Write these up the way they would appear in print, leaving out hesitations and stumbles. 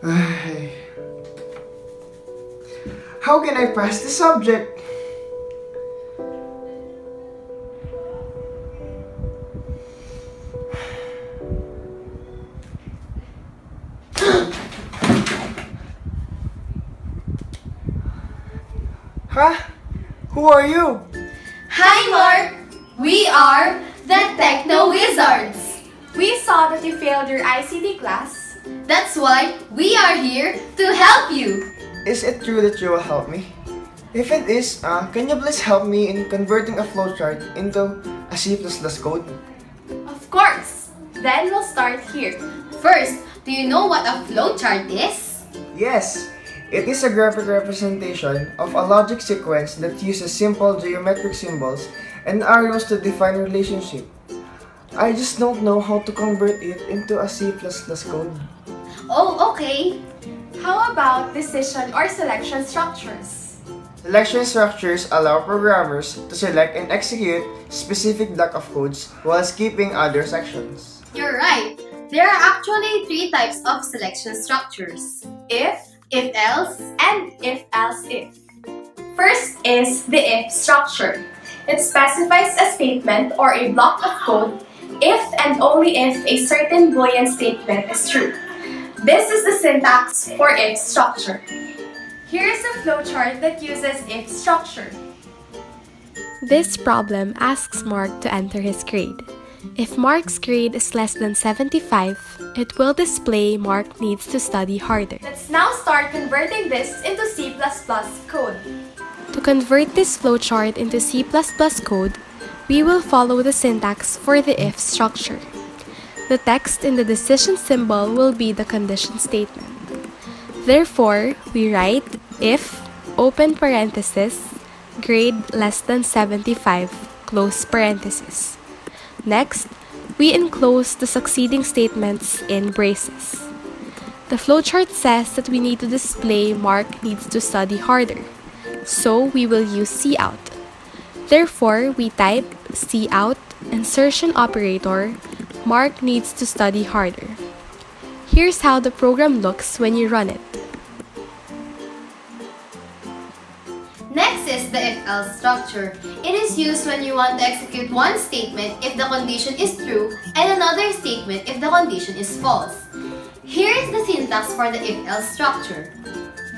Ay. How can I pass the subject? Huh? Who are you? Hi, Mark! We are the Techno Wizards! We saw that you failed your ICT class. That's why we are here to help you! Is it true that you will help me? If it is, can you please help me in converting a flowchart into a C++ code? Of course! Then we'll start here. First, do you know what a flowchart is? Yes, it is a graphic representation of a logic sequence that uses simple geometric symbols and arrows to define a relationship. I just don't know how to convert it into a C++ code. Oh, okay. How about decision or selection structures? Selection structures allow programmers to select and execute specific block of codes while skipping other sections. You're right. There are actually three types of selection structures. If else, And if-else if. First is the if structure. It specifies a statement or a block of code if and only if a certain Boolean statement is true. This is the syntax for if structure. Here is a flowchart that uses if structure. This problem asks Mark to enter his grade. If Mark's grade is less than 75, it will display Mark needs to study harder. Let's now start converting this into C++ code. To convert this flowchart into C++ code, we will follow the syntax for the if structure. The text in the decision symbol will be the condition statement. Therefore, we write if, open parenthesis, grade less than 75, close parenthesis. Next, we enclose the succeeding statements in braces. The flowchart says that we need to display Mark needs to study harder, so we will use cout. Therefore, we type cout insertion operator, Mark needs to study harder. Here's how the program looks when you run it. next is the if-else structure. It is used when you want to execute one statement if the condition is true and another statement if the condition is false. Here is the syntax for the if-else structure.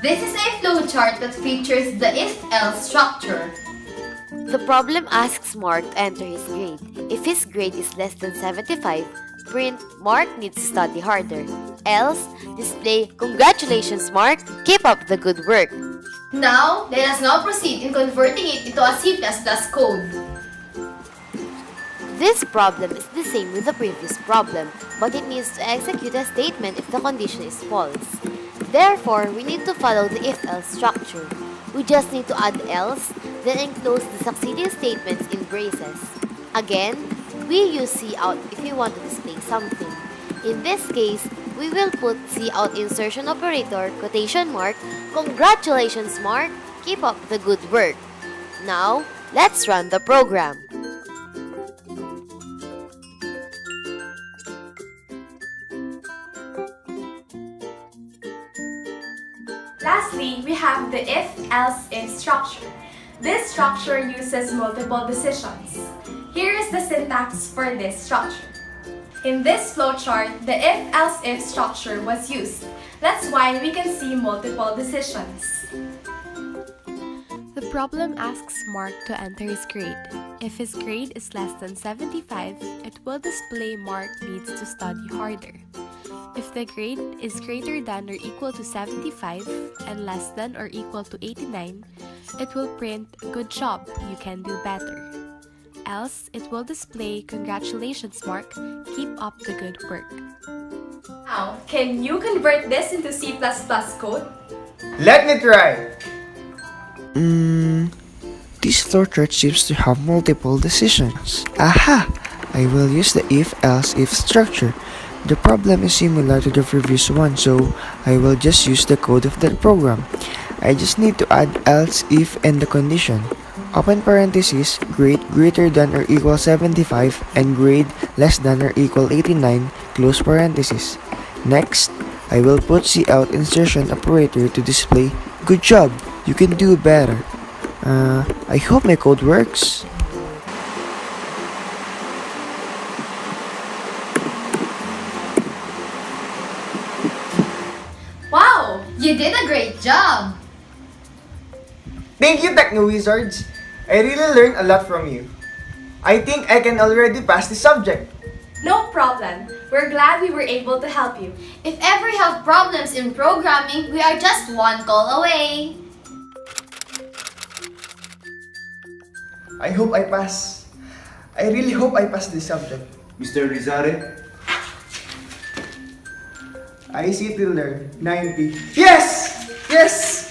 This is a flowchart that features the if-else structure. The problem asks Mark to enter his grade. If his grade is less than 75, print Mark needs to study harder. Else, display congratulations Mark, keep up the good work. Now, let us now proceed in converting it into a C++ code. This problem is the same with the previous problem, but it needs to execute a statement if the condition is false. Therefore, we need to follow the if-else structure. We just need to add else, then enclose the succeeding statements in braces. Again, we use cout if we want to display something. In this case, we will put cout insertion operator, quotation mark, congratulations Mark, keep up the good work. Now, let's run the program. Lastly, we have the if-else-if structure. This structure uses multiple decisions. Here is the syntax for this structure. In this flowchart, the if-else-if structure was used. That's why we can see multiple decisions. The problem asks Mark to enter his grade. If his grade is less than 75, it will display Mark needs to study harder. If the grade is greater than or equal to 75 and less than or equal to 89, it will print, good job, you can do better. Else, it will display, congratulations Mark, keep up the good work. Now, can you convert this into C++ code? Let me try! This flowchart seems to have multiple decisions. Aha! I will use the if-else-if structure. The problem is similar to the previous one, so I will just use the code of that program. I just need to add else if and the condition. Open parenthesis, grade greater than or equal 75 and grade less than or equal 89, close parenthesis. Next, I will put cout insertion operator to display, "Good job, you can do better." I hope my code works. Wow! You did a great job! Thank you, Techno Wizards. I really learned a lot from you. I think I can already pass the subject. No problem. We're glad we were able to help you. If ever you have problems in programming, we are just one call away. I hope I pass. I really hope I pass this subject. Mr. Rizare, I see till there, 90. Yes! Yes!